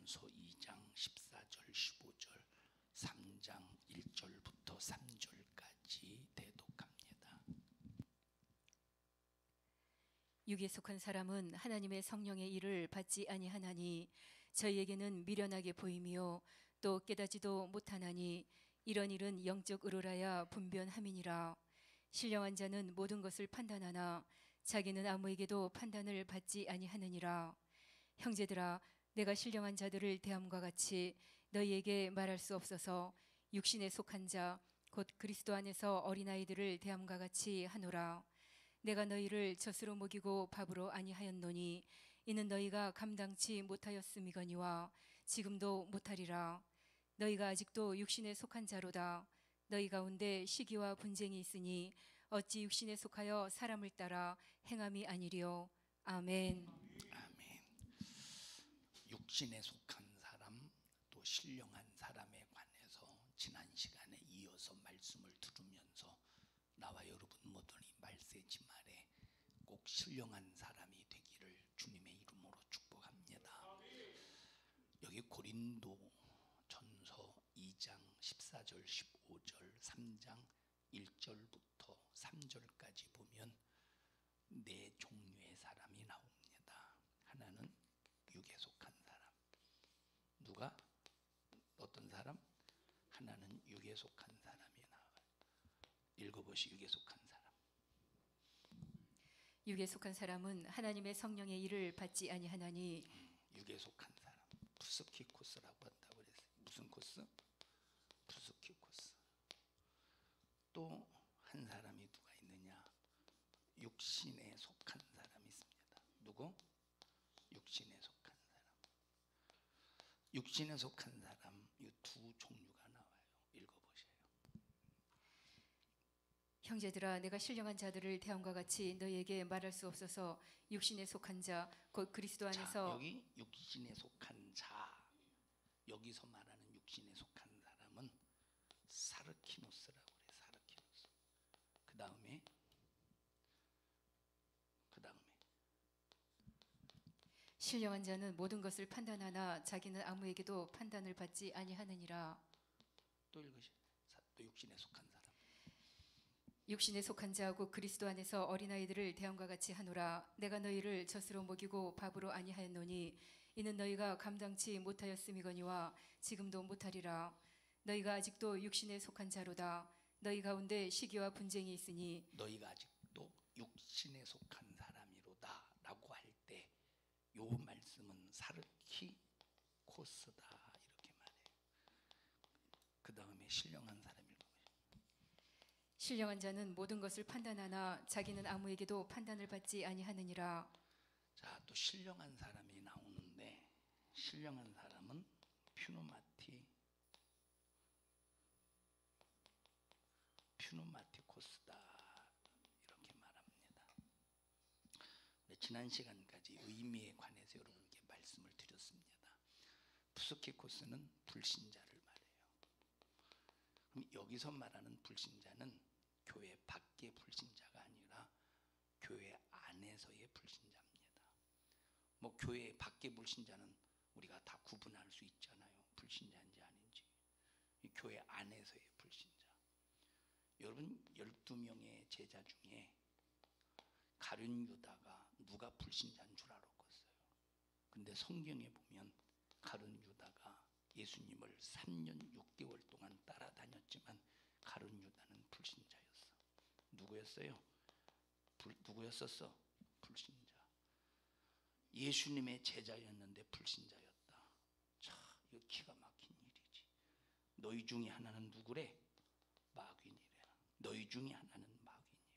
전서 2장 14절 15절 3장 1절부터 3절까지 대독합니다. 육에 속한 사람은 하나님의 성령의 일을 받지 아니하나니 저희에게는 미련하게 보이며 또 깨닫지도 못하나니 이런 일은 영적 의로라야 분변함이니라. 신령한 자는 모든 것을 판단하나 자기는 아무에게도 판단을 받지 아니하느니라. 형제들아, 내가 신령한 자들을 대함과 같이 너희에게 말할 수 없어서 육신에 속한 자 곧 그리스도 안에서 어린아이들을 대함과 같이 하노라. 내가 너희를 젖으로 먹이고 밥으로 아니하였노니 이는 너희가 감당치 못하였음이거니와 지금도 못하리라. 너희가 아직도 육신에 속한 자로다. 너희 가운데 시기와 분쟁이 있으니 어찌 육신에 속하여 사람을 따라 행함이 아니리요. 아멘. 아멘. 육신에 속한 사람 또 신령한 사람에 관해서 지난 시간에 이어서 말씀을 들으면서 나와 여러분 모두니 말세지 말에 꼭 신령한 사람이 되기를 주님의 이름으로 축복합니다. 여기 고린도 전서 2장 14절 15절 3장 1절부터 3절까지 보면 네 종류의 사람이 나옵니다. 하나는 육에 속한 사람. 누가? 어떤 사람? 하나는 육에 속한 사람이 나와요. 읽어보시. 육에 속한 사람. 육에 속한 사람은 하나님의 성령의 일을 받지 아니하나니 육에 속한 사람. 푸스키코스라고 한다고 그랬어요. 무슨 코스? 푸스키코스. 또 한 사람이 누가 있느냐? 육신에 속한 사람이 있습니다. 누구? 육신에 속한 사람. 육신에 속한 사람 이 두 종류가 나와요. 읽어보세요. 형제들아, 내가 신령한 자들을 대함과 같이 너희에게 말할 수 없어서 육신에 속한 자 곧 그리스도 안에서. 자, 여기 육신에 속한 자, 여기서 말하는 육신에 속한 사람은 사르키노스라고 그래요. 사르키노스. 그 다음에 신령한 자는 모든 것을 판단하나 자기는 아무에게도 판단을 받지 아니하느니라. 또 읽으시. 또 육신에 속한 사람. 육신에 속한 자하고 그리스도 안에서 어린아이들을 대함과 같이 하노라. 내가 너희를 젖으로 먹이고 밥으로 아니하였노니 이는 너희가 감당치 못하였음이거니와 지금도 못하리라. 너희가 아직도 육신에 속한 자로다. 너희 가운데 시기와 분쟁이 있으니 너희가 아직도 육신에 속한 사람이로다 라고 할 때 요 말씀은 사르키코스다 이렇게 말해요. 그 다음에 신령한 사람일 거예요. 신령한 자는 모든 것을 판단하나 자기는 아무에게도 판단을 받지 아니하느니라. 자, 또 신령한 사람이 나오는데 신령한 사람은 퓨노마티코스다 이렇게 말합니다. 지난 시간까지 의미에 관해서 여러분께 말씀을 드렸습니다. 푸스키코스는 불신자를 말해요. 그럼 여기서 말하는 불신자는 교회 밖의 불신자가 아니라 교회 안에서의 불신자입니다. 뭐 교회 밖의 불신자는 우리가 다 구분할 수 있잖아요. 불신자인지 아닌지. 이 교회 안에서의 불신자. 여러분 12명의 제자 중에 가룟 유다가 누가 불신자인 줄 알았겠어요. 근데 성경에 보면 가룟 유다가 예수님을 3년 6개월 동안 따라다녔지만 가룟 유다는 불신자였어. 누구였어요? 누구였었어? 불신자. 예수님의 제자였는데 불신자였다. 참, 이거 기가 막힌 일이지. 너희 중에 하나는 누구래? 마귀니래. 너희 중에 하나는 마귀니라.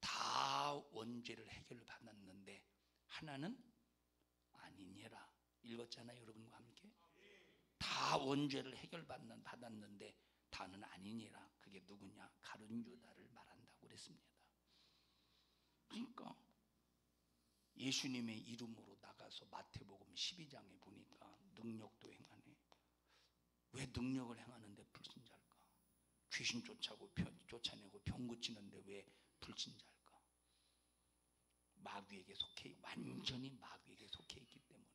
다 원죄를 해결받았는데 하나는 아니니라. 읽었잖아요, 여러분과 함께. 다 원죄를 해결받았는데 다는 아니니라. 그게 누구냐? 가룟 유다를 말한다고 그랬습니다. 그러니까 예수님의 이름으로 나가서 마태복음 12장에 보니까 능력도 행하네. 왜 능력을 행하는데 불신자일까? 귀신 쫓아내고 병 고치는데 왜 불신자일까? 마귀에게 속해, 완전히 마귀에게 속해 있기 때문에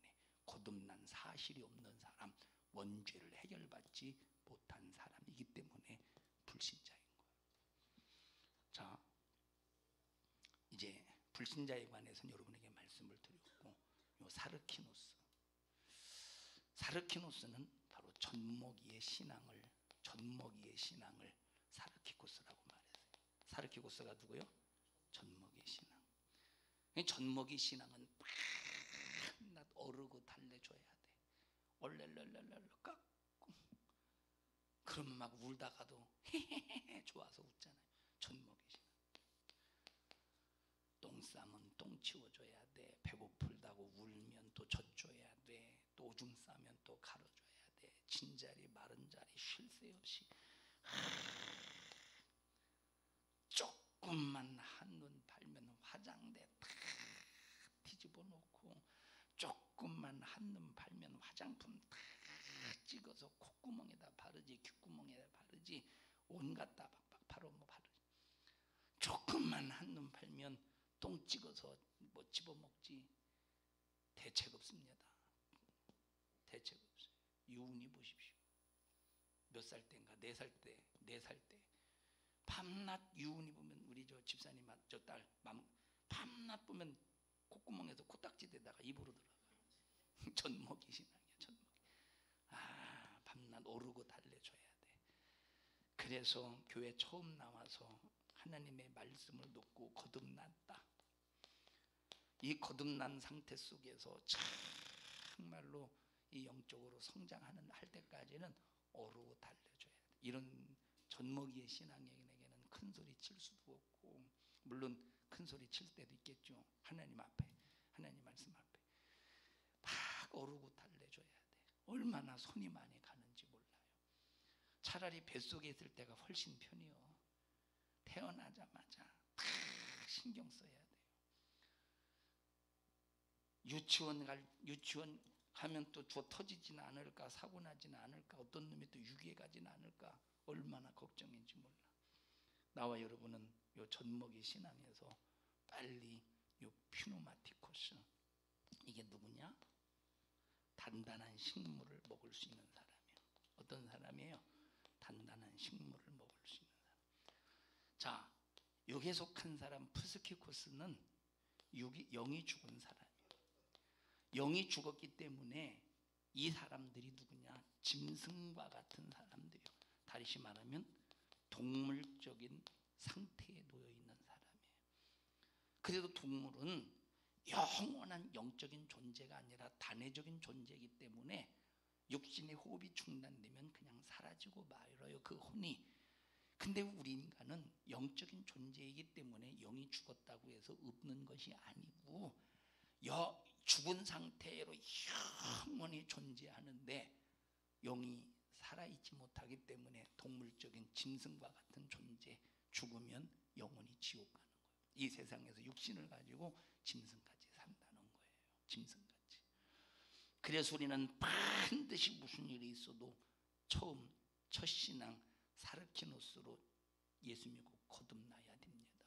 거듭난 사실이 없는 사람, 원죄를 해결받지 못한 사람이기 때문에 불신자인 거예요. 자, 이제 불신자에 관해서는 여러분에게 말씀을 드렸고, 요 사르키노스는 바로 젖먹이의 신앙을 사르키코스라고 말했어요. 사르키코스가 누구요? 젖먹이의 신앙. 젖먹이 신앙은 밤낮 어르고 달래줘야 돼. 얼렐렐렐렐 깎고, 그러면 막 울다가도 헤헤헤 좋아서 웃잖아요. 젖먹이 신앙. 똥 싸면 똥 치워줘야 돼. 배고플다고 울면 또 젖줘야 돼. 또 오줌 싸면 또 갈아줘야 돼. 진자리 마른 자리 쉴 새 없이 조금만 한눈 팔면 화장대 다 뒤집어 놓고, 조금만 한눈 팔면 화장품 다 찍어서 콧구멍에다 바르지, 귓구멍에다 바르지, 온갖 다 박박 바로 바르지. 조금만 한눈 팔면 똥 찍어서 뭐 집어먹지. 대책 없습니다. 대책 없어요. 유은이 보십시오. 몇 살 때인가? 4살 때 밤낮 유은이 보면, 우리 저 집사님 저 딸 밤낮 보면 콧구멍에서 코딱지대다가 입으로 들어가요. 젖먹이 신앙이야. 젖먹이. 밤낮 오르고 달래줘야 돼. 그래서 교회 처음 나와서 하나님의 말씀을 듣고 거듭났다. 이 거듭난 상태 속에서 정말로 이 영적으로 성장하는 할 때까지는 오르고 달래줘야 돼. 이런 젖먹이의 신앙인에게는 큰 소리 칠 수도 없고, 물론 큰 소리 칠 때도 있겠죠. 하나님 앞에, 하나님 말씀 앞에 막 오르고 달래줘야 돼. 얼마나 손이 많이 가는지 몰라요. 차라리 뱃속에 있을 때가 훨씬 편해요. 태어나자마자 다 신경 써야 돼요. 유치원 가면 또 주워 터지지는 않을까, 사고 나지는 않을까, 어떤 놈이 또 유기에 가지는 않을까, 얼마나 걱정인지 몰라. 나와 여러분은 요 젖먹이 신앙에서 빨리 요 퓨노마티코스, 이게 누구냐? 단단한 식물을 먹을 수 있는 사람이에요. 어떤 사람이에요? 단단한 식물을 먹을 수 있는 사람. 자, 여기에 속한 사람 프스키코스는 영이 죽은 사람이에요. 영이 죽었기 때문에 이 사람들이 누구냐? 짐승과 같은 사람들이에요. 다시 말하면 동물적인 상태에 놓여 있는 사람이에요. 그래도 동물은 영원한 영적인 존재가 아니라 단회적인 존재이기 때문에 육신의 호흡이 중단되면 그냥 사라지고 말아요, 그 혼이. 근데 우리 인간은 영적인 존재이기 때문에 영이 죽었다고 해서 없는 것이 아니고 죽은 상태로 영원히 존재하는데, 영이 살아있지 못하기 때문에 동물적인 짐승과 같은 존재, 죽으면 영원히 지옥 가는 거예요. 이 세상에서 육신을 가지고 짐승같이 산다는 거예요. 짐승같이. 그래서 우리는 반드시 무슨 일이 있어도 첫 신앙 사르키노스로 예수 믿고 거듭나야 됩니다.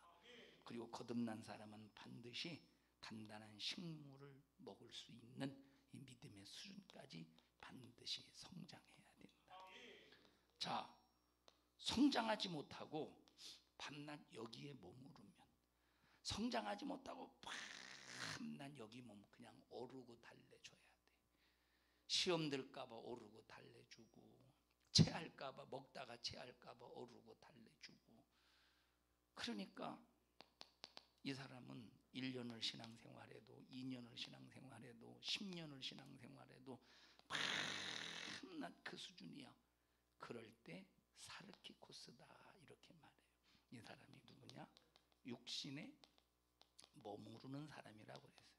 그리고 거듭난 사람은 반드시 단단한 식물을 먹을 수 있는 이 믿음의 수준까지 반드시 성장해야 된다. 자, 성장하지 못하고 밤낮 여기에 머무르면, 성장하지 못하고 밤낮 여기 머무르면 그냥 오르고 달래줘야 돼. 시험 들까 봐 오르고 달래주고, 체할까 봐, 먹다가 체할까 봐 오르고 달래주고. 그러니까 이 사람은 1년을 신앙생활해도, 2년을 신앙생활해도, 10년을 신앙생활해도 밤낮 그 수준이야. 그럴 때 사르키코스다 이렇게 말해요. 이 사람이 누구냐? 육신에 머무르는 사람이라고 그랬어요.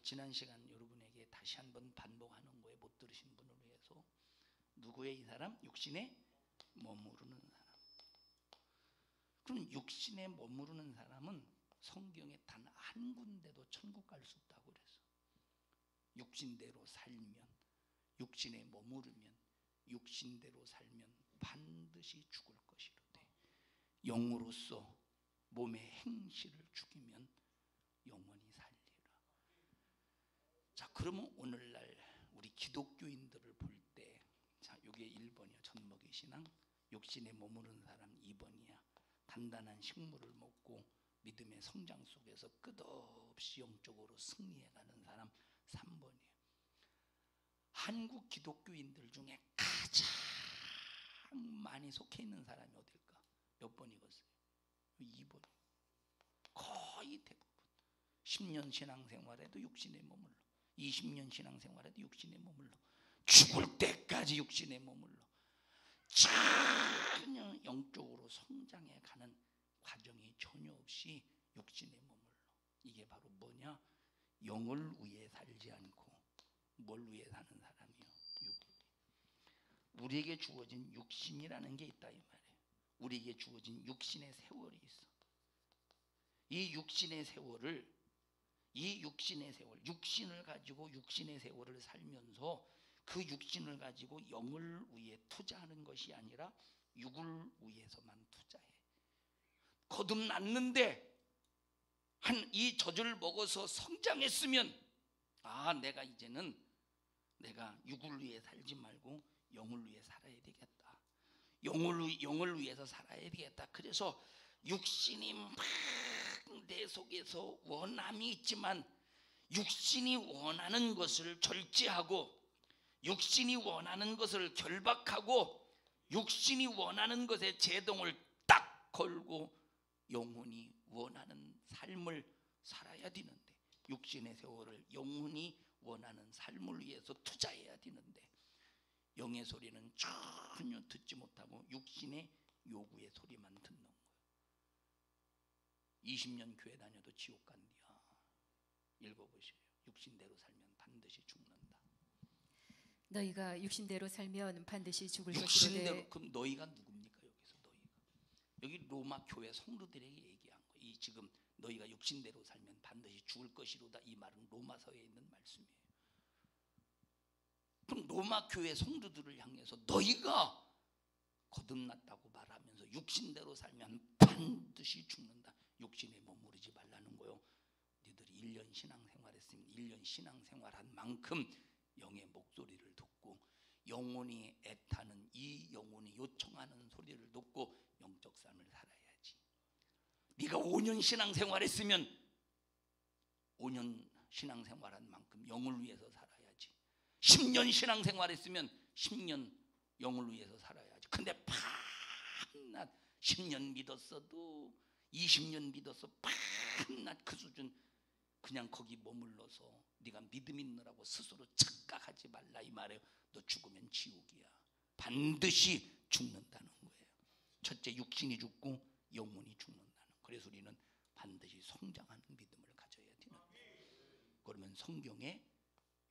지난 시간 여러분에게 다시 한번 반복하는 거에 못 들으신 분을 위해서, 누구의 이 사람? 육신에 머무르는 사람. 그럼 육신에 머무르는 사람은 성경에 단 한 군데도 천국 갈 수 없다고 그랬어. 육신대로 살면, 육신에 머무르면, 육신대로 살면 반드시 죽을 것이로되 영으로서 몸의 행실을 죽이면 영원히 살리라. 자, 그러면 오늘날 우리 기독교인들을 볼 때, 자, 이게 1번이야. 젖먹이 신앙. 육신에 머무르는 사람 2번이야. 단단한 식물을 먹고 믿음의 성장 속에서 끝없이 영적으로 승리해가는 사람 3번이에요. 한국 기독교인들 중에 가장 많이 속해 있는 사람이 어딜까? 몇 번이겠어요? 2번. 거의 대부분 10년 신앙생활에도 육신에 머물러, 20년 신앙생활에도 육신에 머물러, 죽을 때까지 육신에 머물러, 전혀 영적으로 성장해 가는 과정이 전혀 없이 육신에 머물러. 이게 바로 뭐냐? 영을 위해 살지 않고 뭘 위해 사는 사람이요? 우리에게 주어진 육신이라는 게 있다 이 말이에요. 우리에게 주어진 육신의 세월이 있어. 이 육신의 세월, 육신을 가지고 육신의 세월을 살면서 그 육신을 가지고 영을 위해 투자하는 것이 아니라 육을 위해서만 투자해. 거듭났는데 이 젖을 먹어서 성장했으면, 아, 내가 이제는 내가 육을 위해 살지 말고 영을 위해 살아야 되겠다. 영을 위해서 살아야 되겠다. 그래서 육신이 막 내 속에서 원함이 있지만 육신이 원하는 것을 절제하고 육신이 원하는 것을 결박하고 육신이 원하는 것에 제동을 딱 걸고 영혼이 원하는 삶을 살아야 되는데, 육신의 세월을 영혼이 원하는 삶을 위해서 투자해야 되는데 영의 소리는 전혀 듣지 못하고 육신의 요구의 소리만 듣는 거예요. 20년 교회 다녀도 지옥 간디야. 읽어보세요. 육신대로 살면 반드시 죽는다. 너희가 육신대로 살면 반드시 죽을 육신대로. 것이로되. 그럼 너희가 누굽니까? 여기서 너희가, 여기 로마 교회 성도들에게 얘기한 거예요. 이 지금 너희가 육신대로 살면 반드시 죽을 것이로다, 이 말은 로마서에 있는 말씀이에요. 그럼 로마 교회 성도들을 향해서 너희가 거듭났다고 말하면서 육신대로 살면 반드시 죽는다, 육신에 머무르지 말라는 거요. 너희들이 1년 신앙생활했으면 1년 신앙생활한 만큼 영의 목소리를 듣고 영혼이 애타는 이 영혼이 요청하는 소리를 듣고 영적 삶을 살아야지. 네가 5년 신앙생활했으면 5년 신앙생활한 만큼 영을 위해서 살아야지. 10년 신앙생활했으면 10년 영을 위해서 살아야지. 근데 밤낮 10년 믿었어도 20년 믿어서 밤낮 그 수준, 그냥 거기 머물러서 네가 믿음 있느라고 스스로 착각하지 말라 이 말이에요. 너 죽으면 지옥이야. 반드시 죽는다는 거예요. 첫째, 육신이 죽고 영혼이 죽는다는 거예요. 그래서 우리는 반드시 성장하는 믿음을 가져야 되는 거예요. 그러면 성경에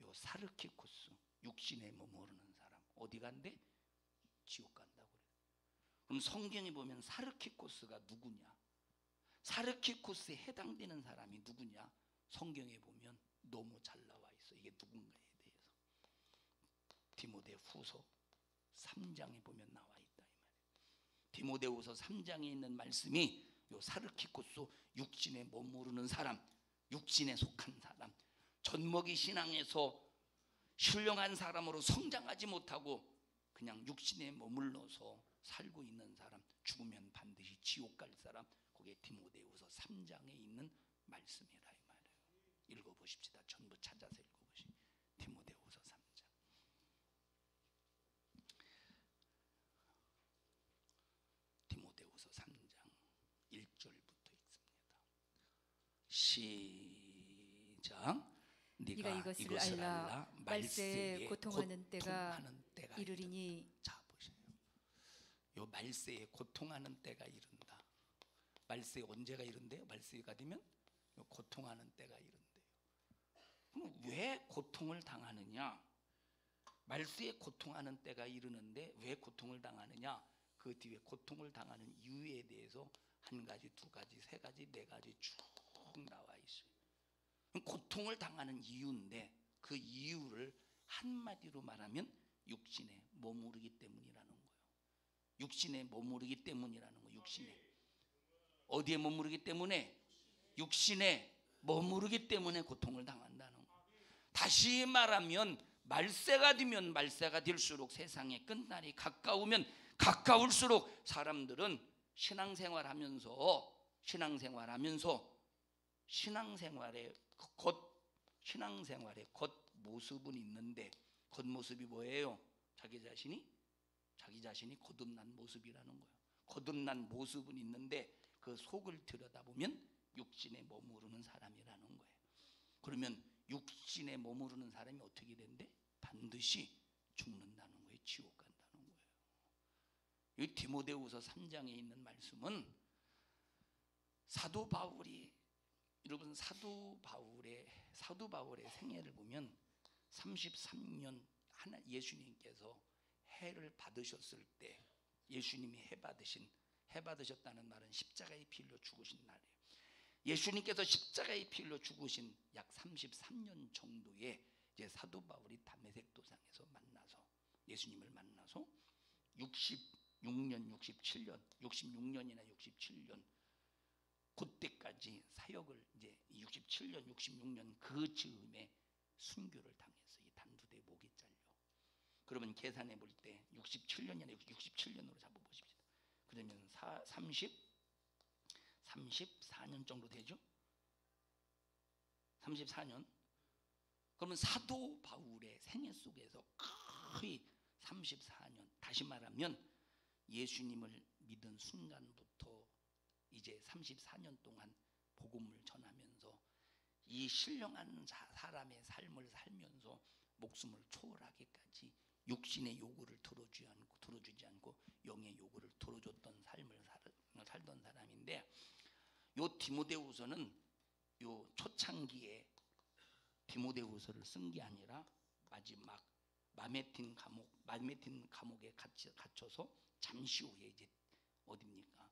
요 사르키코스, 육신에 머무르는 사람 어디 간대? 지옥 간다고 그래요. 그럼 성경에 보면 사르키코스가 누구냐? 사르키코스에 해당되는 사람이 누구냐? 성경에 보면 너무 잘 나와 있어. 이게 누군가에 대해서 디모데후서 3장에 보면 나와 있다 이 말이에요. 디모데후서 3장에 있는 말씀이 요 사르키코스, 육신에 머무르는 사람, 육신에 속한 사람, 젖먹이 신앙에서 신령한 사람으로 성장하지 못하고 그냥 육신에 머물러서 살고 있는 사람, 죽으면 반드시 지옥 갈 사람, 그게 디모데후서 3장에 있는 말씀이라 이 말이에요. 읽어보십시다. 전부 찾아서 읽어보십시오. 디모데후서 3장. 디모데후서 3장 1절부터 읽습니다. 시작. 네가 이것을 알라. 말세에 고통하는 때가 이르리니. 자 보세요. 요 말세에 고통하는 때가 이른다. 말세에 언제가 이른대요? 말세가 되면 요 고통하는 때가 이른대요. 그럼 왜 고통을 당하느냐? 말세에 고통하는 때가 이르는데 왜 고통을 당하느냐? 그 뒤에 고통을 당하는 이유에 대해서 한 가지, 두 가지, 세 가지, 네 가지 쭉 나와 있어요. 고통을 당하는 이유인데 그 이유를 한마디로 말하면 육신에 머무르기 때문이라는 거예요. 육신에 머무르기 때문이라는 거예요. 육신에. 어디에 머무르기 때문에? 육신에 머무르기 때문에 고통을 당한다는 거예요. 다시 말하면 말세가 되면 말세가 될수록 세상의 끝날이 가까우면 가까울수록 사람들은 신앙생활하면서 신앙생활의 겉모습은 있는데, 겉모습이 뭐예요? 자기 자신이 거듭난 모습이라는 거예요. 거듭난 모습은 있는데 그 속을 들여다보면 육신에 머무르는 사람이라는 거예요. 그러면 육신에 머무르는 사람이 어떻게 된대? 반드시 죽는다는 거예요. 지옥 간다는 거예요. 이 디모데후서 3장에 있는 말씀은 사도 바울의 생애를 보면 33년 예수님께서 해를 받으셨을 때, 예수님이 해 받으셨다는 말은 십자가의 피 흘려 죽으신 날이에요. 예수님께서 십자가의 피 흘려 죽으신 약 33년 정도에 이제 사도 바울이 다메섹 도상에서 만나서 예수님을 만나서 66년이나 67년 그때까지 사역을 이제 67년, 66년 그 즈음에 순교를 당했어요. 이 단두대 목이 잘려. 그러면 계산해 볼 때 67년이나 67년으로 잡아보십시오. 그러면 34년 정도 되죠? 34년. 그러면 사도 바울의 생애 속에서 거의 34년, 다시 말하면 예수님을 믿은 순간부터 이제 34년 동안 복음을 전하면서 이 신령한 사람의 삶을 살면서 목숨을 초월하기까지 육신의 요구를 들어주지 않고 영의 요구를 들어줬던 삶을 살던 사람인데, 요 디모데후서는 요 초창기에 디모데후서를 쓴 게 아니라 마지막 마메틴 감옥에 갇혀서 잠시 후에 이제 어딥니까?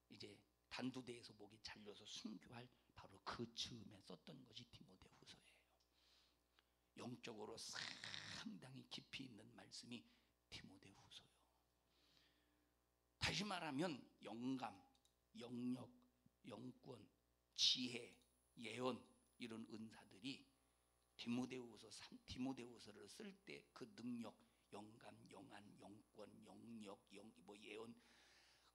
이제 단두대에서 목이 잘려서 순교할 바로 그 즈음에 썼던 것이 디모데후서예요. 영적으로 상당히 깊이 있는 말씀이 디모데후서요. 다시 말하면 영감, 영력, 영권, 지혜, 예언, 이런 은사들이 디모데후서를 쓸 때 그 능력, 영감, 영안, 영권, 영력, 예언,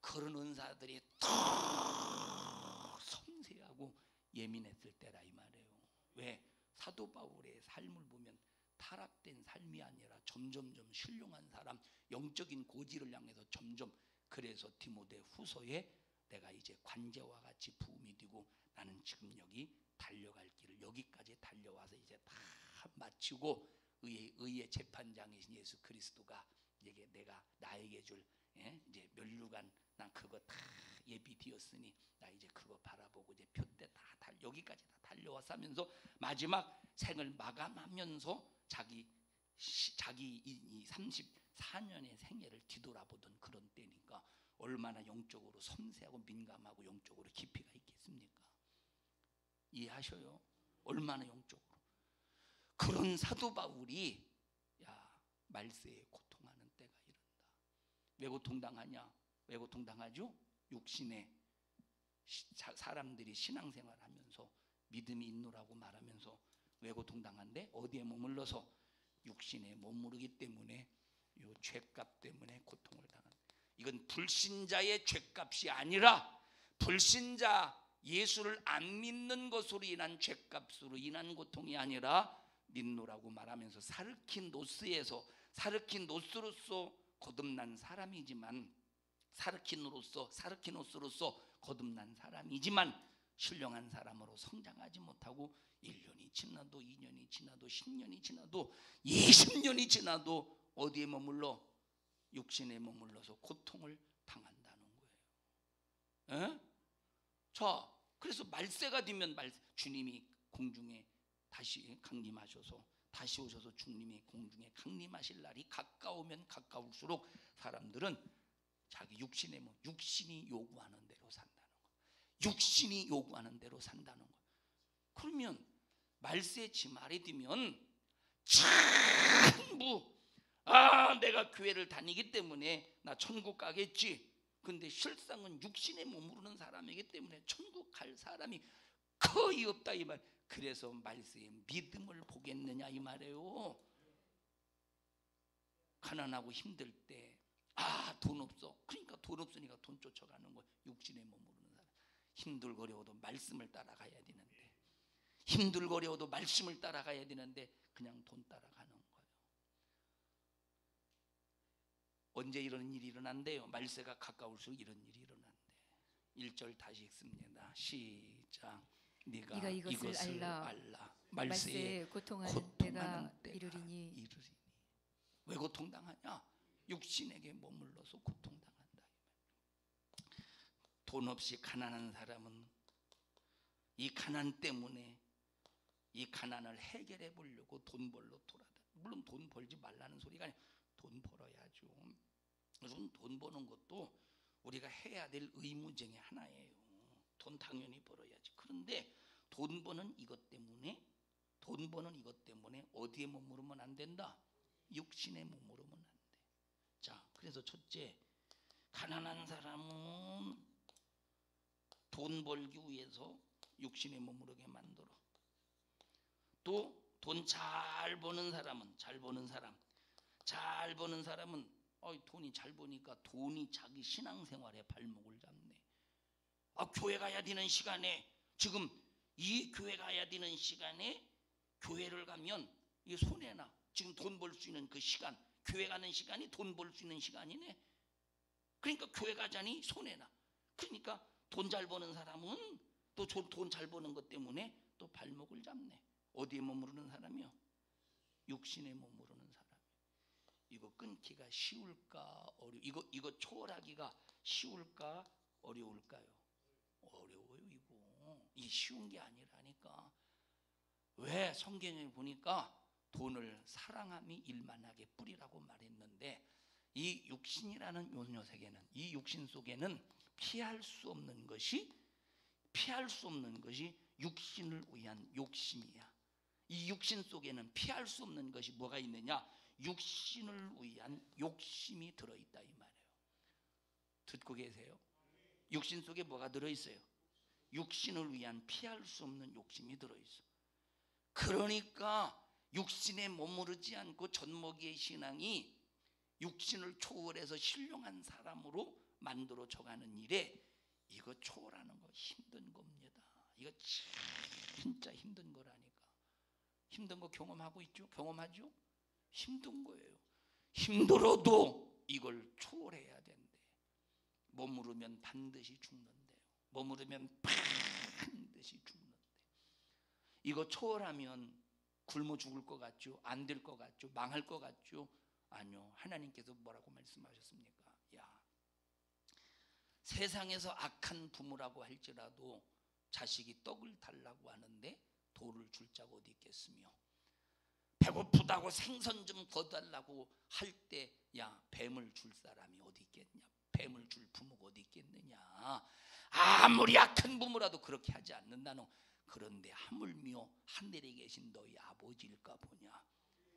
그런 은사들이 더 섬세하고 예민했을 때라 이 말이에요. 왜? 사도 바울의 삶을 보면 타락된 삶이 아니라 점점점 신령한 사람, 영적인 고지를 향해서 점점, 그래서 디모데후서에 내가 이제 관제와 같이 부음이 되고 나는 지금 여기 달려갈 길을 여기까지 달려와서 이제 다 마치고 의의 재판장이신 예수 그리스도가 이게 내가 나에게 줄 이제 면류관, 난 그거 다 예비되었으니 나 이제 그거 바라보고 이제 표대 다 여기까지 다 달려와서 하면서 마지막 생을 마감하면서 자기 이 34년의 생애를 뒤돌아보던 그런 때니까 얼마나 영적으로 섬세하고 민감하고 영적으로 깊이가 있겠습니까? 이해하셔요? 얼마나 영적으로. 그런 사도 바울이 말세에 고통하는 때가 이른다. 왜 고통당하냐? 왜 고통당하죠? 육신에 사람들이 신앙생활하면서 믿음이 있노라고 말하면서 왜 고통당한데? 어디에 머물러서? 육신에 머무르기 때문에, 이 죄값 때문에 고통을 당한다. 이건 불신자의 죄값이 아니라 불신자 예수를 안 믿는 것으로 인한 죄값으로 인한 고통이 아니라 믿노라고 말하면서 사르킨노스로서 거듭난 사람이지만, 사르키노스로서 거듭난 사람이지만 신령한 사람으로 성장하지 못하고 1년이 지나도 2년이 지나도 10년이 지나도 20년이 지나도 어디에 머물러? 육신에 머물러서 고통을 당한다는 거예요. 자, 그래서 말세가 되면 주님이 공중에 다시 강림하셔서 다시 오셔서 주님이 공중에 강림하실 날이 가까우면 가까울수록 사람들은 자기 육신이 요구하는 대로 산다는 거예요. 육신이 요구하는 대로 산다는 거예요. 그러면 말세 지말이 되면 전부 내가 교회를 다니기 때문에 나 천국 가겠지. 근데 실상은 육신에 머무르는 사람이기 때문에 천국 갈 사람이 거의 없다 이 말. 그래서 말세에 믿음을 보겠느냐 이 말이에요. 가난하고 힘들 때 돈 없어. 그러니까 돈 없으니까 돈 쫓아가는 거예요. 육신에 머무르는 사람. 힘들거려도 말씀을 따라가야 되는데, 힘들거려도 말씀을 따라가야 되는데 그냥 돈 따라가는 거예요. 언제 이런 일이 일어난대요? 말세가 가까울수록 이런 일이 일어난대. 1절 다시 읽습니다. 시작. 네가 이것을 알라. 말세에 고통하는 때가 이르리니. 왜 고통당하냐? 육신에게 머물러서 고통당한다. 돈 없이 가난한 사람은 이 가난 때문에 이 가난을 해결해 보려고 돈 벌러 돌아다. 물론 돈 벌지 말라는 소리가 아니라 돈 벌어야죠. 그래서 돈 버는 것도 우리가 해야 될 의무 중에 하나예요. 돈 당연히 벌어야지. 그런데 돈 버는 이것 때문에 어디에 머무르면 안 된다? 육신에 머무르면 안 돼. 자, 그래서 첫째, 가난한 사람은 돈 벌기 위해서 육신에 머무르게 만들어. 또 돈 잘 버는 사람은 돈이 잘 버니까 돈이 자기 신앙생활에 발목을 잡네. 교회 가야 되는 시간에, 지금 이 교회 가야 되는 시간에 교회를 가면 이게 손해나. 지금 돈 벌 수 있는 그 시간, 교회 가는 시간이 돈 벌 수 있는 시간이네. 그러니까 교회 가자니 손해나. 그러니까 돈 잘 버는 사람은 또 돈 잘 버는 것 때문에 또 발목을 잡네. 어디에 머무르는 사람이요? 육신에 머무르는 사람. 이거 끊기가 쉬울까? 이거 초월하기가 쉬울까? 어려울까요? 어려워요. 이 쉬운 게 아니라니까. 왜? 성경에 보니까 돈을 사랑함이 일만하게 뿌리라고 말했는데, 이 육신이라는 요 녀석에는, 이 육신 속에는 피할 수 없는 것이 육신을 위한 욕심이야. 이 육신 속에는 피할 수 없는 것이 뭐가 있느냐? 육신을 위한 욕심이 들어있다 이 말이에요. 듣고 계세요? 육신 속에 뭐가 들어있어요? 육신을 위한 피할 수 없는 욕심이 들어있어. 그러니까 육신에 머무르지 않고 젖먹이의 신앙이 육신을 초월해서 신령한 사람으로 만들어져가는 일에, 이거 초월하는 거 힘든 겁니다. 이거 진짜 힘든 거라니까. 힘든 거 경험하고 있죠? 경험하죠? 힘든 거예요. 힘들어도 이걸 초월해야 된대. 머무르면 반드시 죽는데요. 이거 초월하면 굶어 죽을 것 같죠? 안 될 것 같죠? 망할 것 같죠? 아니요. 하나님께서 뭐라고 말씀하셨습니까? 세상에서 악한 부모라고 할지라도 자식이 떡을 달라고 하는데 돌을 줄 자가 어디 있겠으며, 배고프다고 생선 좀 거달라고 할 때 뱀을 줄 사람이 어디 있겠냐? 뱀을 줄 부모가 어디 있겠느냐? 아무리 악한 부모라도 그렇게 하지 않는다는. 그런데 하물며 하늘에 계신 너희 아버지일까 보냐.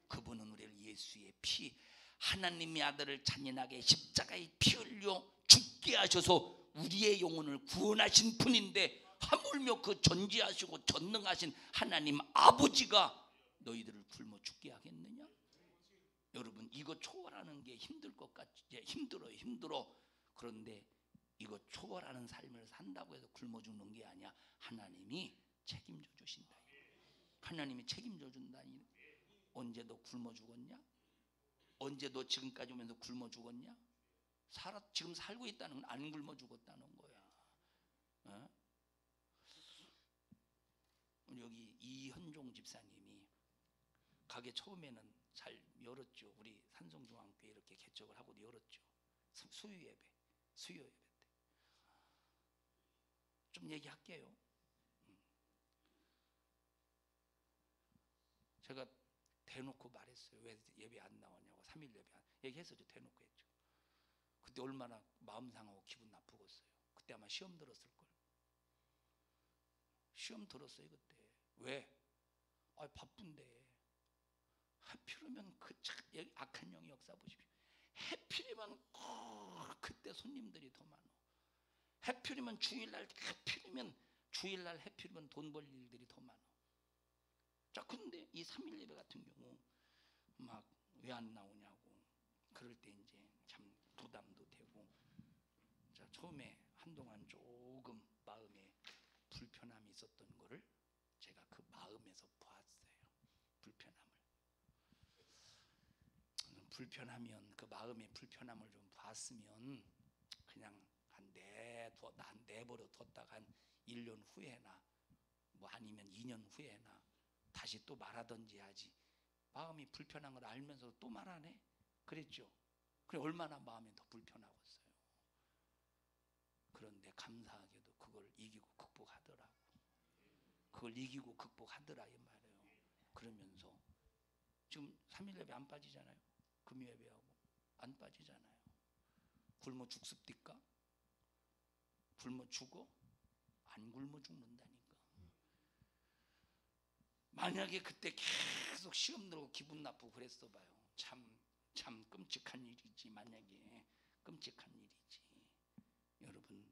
그분은 우리를 예수의 피, 하나님의 아들을 잔인하게 십자가에 피 흘려 죽게 하셔서 우리의 영혼을 구원하신 분인데, 하물며 그 전지하시고 전능하신 하나님 아버지가 너희들을 굶어 죽게 하겠느냐? 여러분, 이거 초월하는 게 힘들 것 같지? 힘들어. 그런데 이거 초월하는 삶을 산다고 해서 굶어 죽는 게 아니야. 하나님이 책임져 주신다. 하나님이 책임져 준다니. 언제 너 굶어 죽었냐? 언제 너 지금까지 오면서 굶어 죽었냐? 지금 살고 있다는 건 안 굶어 죽었다는 거야. 여기 이현종 집사님이 가게 처음에는 잘 열었죠. 우리 산성중앙교회 이렇게 개척을 하고 열었죠. 수요 예배 때 좀 얘기할게요. 제가 대놓고 말했어요. 왜 예배 안 나오냐고. 3일 예배 얘기했었죠. 대놓고 했죠. 그때 얼마나 마음 상하고 기분 나쁘겠어요. 그때 아마 시험 들었을걸. 시험 들었어요 그때. 왜? 바쁜데. 하필이면 악한 영의 역사 보십시오. 하필이면 그때 손님들이 더 많아. 하필이면 주일날 하필이면 돈 벌 일들이 더 많아. 자, 근데 이 3일 예배 같은 경우 막 왜 안 나오냐고 그럴 때 이제 참 부담도 되고, 자, 처음에 한동안 조금 마음에 불편함이 있었던 거를 제가 그 마음에서 봤어요. 불편하면 그 마음의 불편함을 좀 봤으면 그냥 한 내버려 뒀다가 한 1년 후에나 뭐 아니면 2년 후에나 다시 또 말하든지 하지, 마음이 불편한 걸 알면서 또 말하네? 그랬죠. 그래 얼마나 마음이 더 불편하겠어요. 그런데 감사하게도 그걸 이기고 극복하더라고. 그걸 이기고 극복하더라 이 말이에요. 그러면서 지금 3일 예배 안 빠지잖아요. 금요 예배하고 안 빠지잖아요. 굶어 죽습니까? 굶어 죽어? 안 굶어 죽는다니까. 만약에 그때 계속 시험 들고 기분 나쁘고 그랬어 봐요. 참 끔찍한 일이지. 만약에 끔찍한 일이지. 여러분,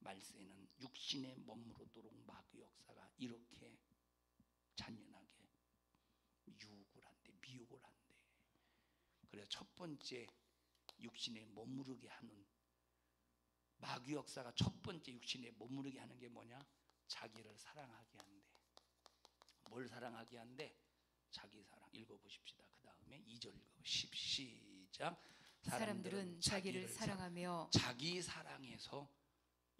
말세는 육신에 머무르도록 마귀 역사가 이렇게 잔인하게 유혹을 한대, 미혹을 한대. 그래서 첫 번째 육신에 머무르게 하는 마귀 역사가 첫 번째 육신에 머무르게 하는 게 뭐냐? 자기를 사랑하게 한대. 뭘 사랑하게 한대? 자기 사랑. 읽어보십시다. 그 다음에 2절 읽어보십시오. 시작. 사람들은 자기를 사랑하며 자기 사랑에서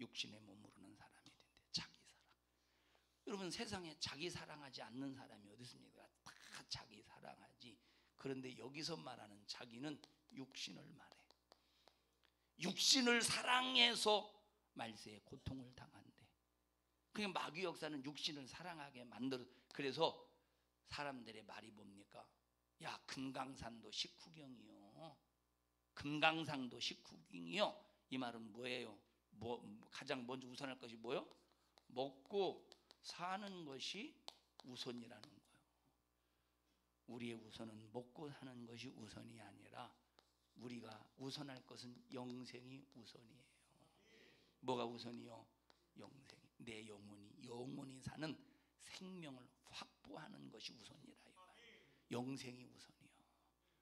육신에 머무르는 사람이 된대. 자기 사랑. 여러분, 세상에 자기 사랑하지 않는 사람이 어디 있습니까? 다 자기 사랑하지. 그런데 여기서 말하는 자기는 육신을 말해. 육신을 사랑해서 말세에 고통을 당한대. 그냥 마귀 역사는 육신을 사랑하게 만들어. 그래서 사람들의 말이 뭡니까? 야, 금강산도 식후경이요. 금강산도 식후경이요. 이 말은 뭐예요? 가장 먼저 우선할 것이 뭐요? 먹고 사는 것이 우선이라는 거예요. 우리의 우선은 먹고 사는 것이 우선이 아니라 우리가 우선할 것은 영생이 우선이에요. 뭐가 우선이요? 영생. 내 영원히 사는 생명을 확보하는 것이 우선이라 이 말이에요. 영생이 우선이요.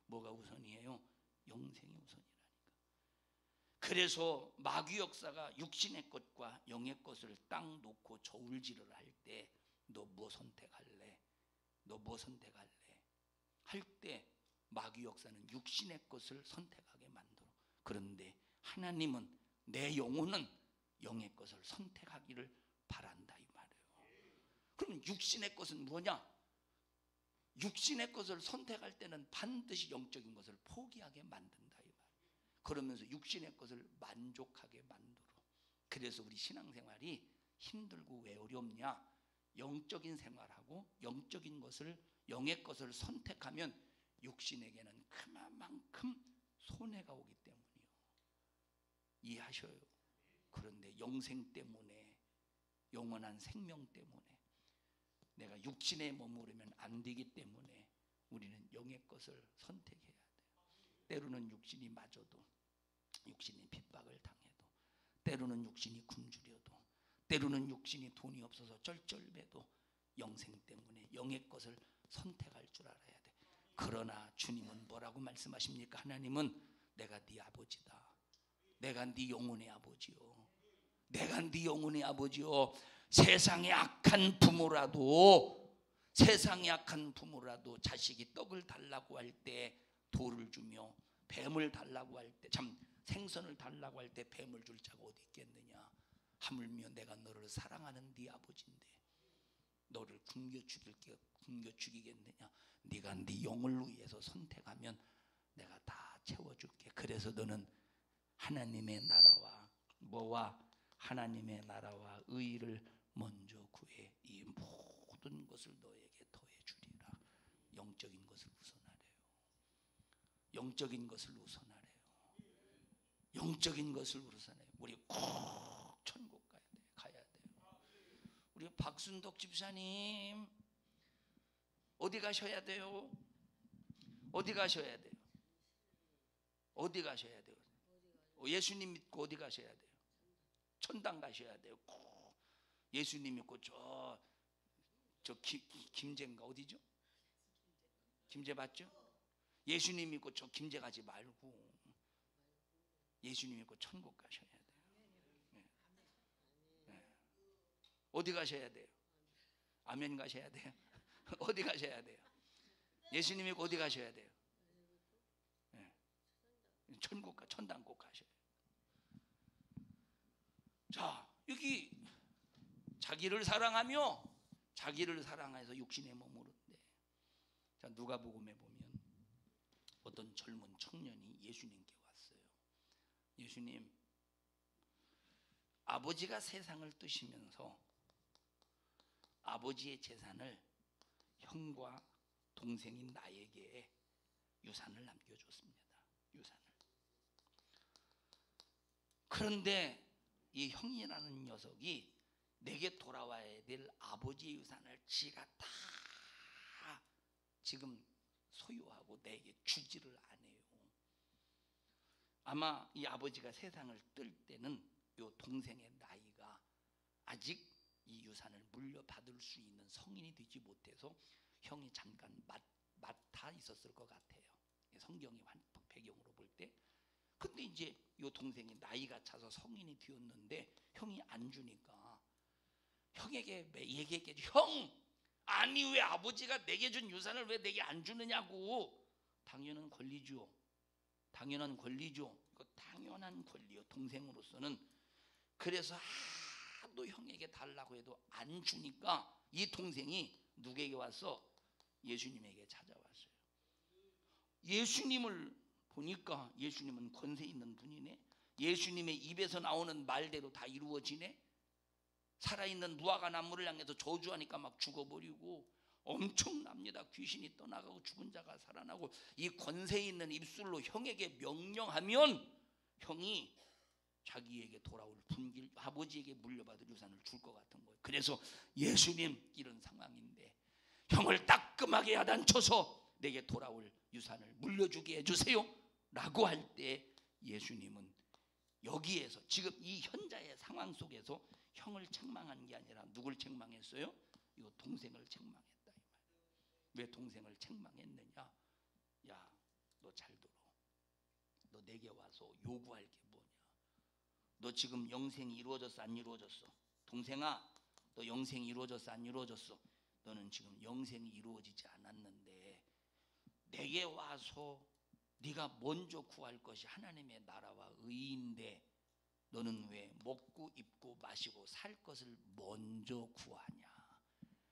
뭐가 우선이에요? 영생이 우선이라니까. 그래서 마귀 역사가 육신의 것과 영의 것을 딱 놓고 저울질을 할 때 너 뭐 선택할래? 너 뭐 선택할래? 할 때 마귀 역사는 육신의 것을 선택하게 만들어. 그런데 하나님은 내 영혼은 영의 것을 선택하기를 바란다 이 말이에요. 그러면 육신의 것은 뭐냐? 육신의 것을 선택할 때는 반드시 영적인 것을 포기하게 만든다 이 말이에요. 그러면서 육신의 것을 만족하게 만들어. 그래서 우리 신앙생활이 힘들고 왜 어렵냐? 영적인 생활하고 영적인 것을, 영의 것을 선택하면 육신에게는 그만큼 손해가 오기 때문이요. 이해하셔요. 그런데 영생 때문에, 영원한 생명 때문에 내가 육신에 머무르면 안 되기 때문에 우리는 영의 것을 선택해야 돼요. 때로는 육신이 맞아도, 육신이 핍박을 당해도, 때로는 육신이 굶주려도, 때로는 육신이 돈이 없어서 쩔쩔매도 영생 때문에 영의 것을 선택할 줄 알아야 돼. 그러나 주님은 뭐라고 말씀하십니까? 하나님은 내가 네 아버지다. 내가 네 영혼의 아버지요. 내가 네 영혼의 아버지요. 세상에 악한 부모라도 자식이 떡을 달라고 할 때 돌을 주며, 뱀을 달라고 할 때, 참 생선을 달라고 할 때 뱀을 줄 자가 어디 있겠느냐? 하물며 내가 너를 사랑하는 네 아버지인데 너를 굶겨 죽이겠느냐? 네가 네 영을 위해서 선택하면 내가 다 채워줄게. 그래서 너는 하나님의 나라와 뭐와? 하나님의 나라와 의를 먼저 구해. 이 모든 것을 너에게 더해 주리라. 영적인 것을 우선하래요. 영적인 것을 우선하래요. 영적인 것을 우선해요. 우리 꼭 천국 가야 돼요. 우리 박순덕 집사님 어디 가셔야 돼요? 어디 가셔야 돼요? 어디 가셔야 돼요? 예수님 믿고 어디 가셔야 돼요? 천당 가셔야 돼요. 꼭 예수님 믿고 저 저 김제인가 어디죠? 김제 맞죠? 예수님 믿고 저 김제 가지 말고 예수님 믿고 천국 가셔야 돼요. 네. 네. 어디 가셔야 돼요? 아멘 가셔야 돼요. 어디 가셔야 돼요? 예수님 믿고 어디 가셔야 돼요? 네. 천국 천당 꼭 가셔야 돼요. 자, 여기 자기를 사랑하며 자기를 사랑해서 육신의 몸으로인데, 자, 누가복음에 보면 어떤 젊은 청년이 예수님께 왔어요. 예수님, 아버지가 세상을 뜨시면서 아버지의 재산을 형과 동생인 나에게 유산을 남겨줬습니다. 유산을. 그런데 이 형이라는 녀석이 내게 돌아와야 될 아버지의 유산을 지가 다 지금 소유하고 내게 주지를 않아요. 아마 이 아버지가 세상을 뜰 때는 이 동생의 나이가 아직 이 유산을 물려받을 수 있는 성인이 되지 못해서 형이 잠깐 맡아 있었을 것 같아요. 성경의 배경으로 볼 때. 근데 이제 이 동생이 나이가 차서 성인이 되었는데 형이 안 주니까 형에게 얘기했겠죠. 형, 아니 왜 아버지가 내게 준 유산을 왜 내게 안 주느냐고. 당연한 권리죠. 당연한 권리죠. 이거 당연한 권리요. 동생으로서는. 그래서 하도 형에게 달라고 해도 안 주니까 이 동생이 누구에게 와서 예수님에게 찾아왔어요. 예수님을 보니까 예수님은 권세 있는 분이네. 예수님의 입에서 나오는 말대로 다 이루어지네. 살아있는 무화과 나무를 향해서 저주하니까 막 죽어버리고 엄청납니다. 귀신이 떠나가고 죽은 자가 살아나고 이 권세 있는 입술로 형에게 명령하면 형이 자기에게 돌아올 분길 아버지에게 물려받을 유산을 줄 것 같은 거예요. 그래서 예수님, 이런 상황인데 형을 따끔하게 야단쳐서 내게 돌아올 유산을 물려주게 해주세요 라고 할 때 예수님은 여기에서 지금 이 현자의 상황 속에서 형을 책망한 게 아니라 누굴 책망했어요? 이 동생을 책망했다 이 말. 왜 동생을 책망했느냐? 야, 너 잘 들어. 너 내게 와서 요구할 게 뭐냐? 너 지금 영생이 이루어졌어 안 이루어졌어? 동생아, 너 영생이 이루어졌어 안 이루어졌어? 너는 지금 영생이 이루어지지 않았는데 내게 와서 네가 먼저 구할 것이 하나님의 나라와 의인데 너는 왜 먹고 입고 마시고 살 것을 먼저 구하냐?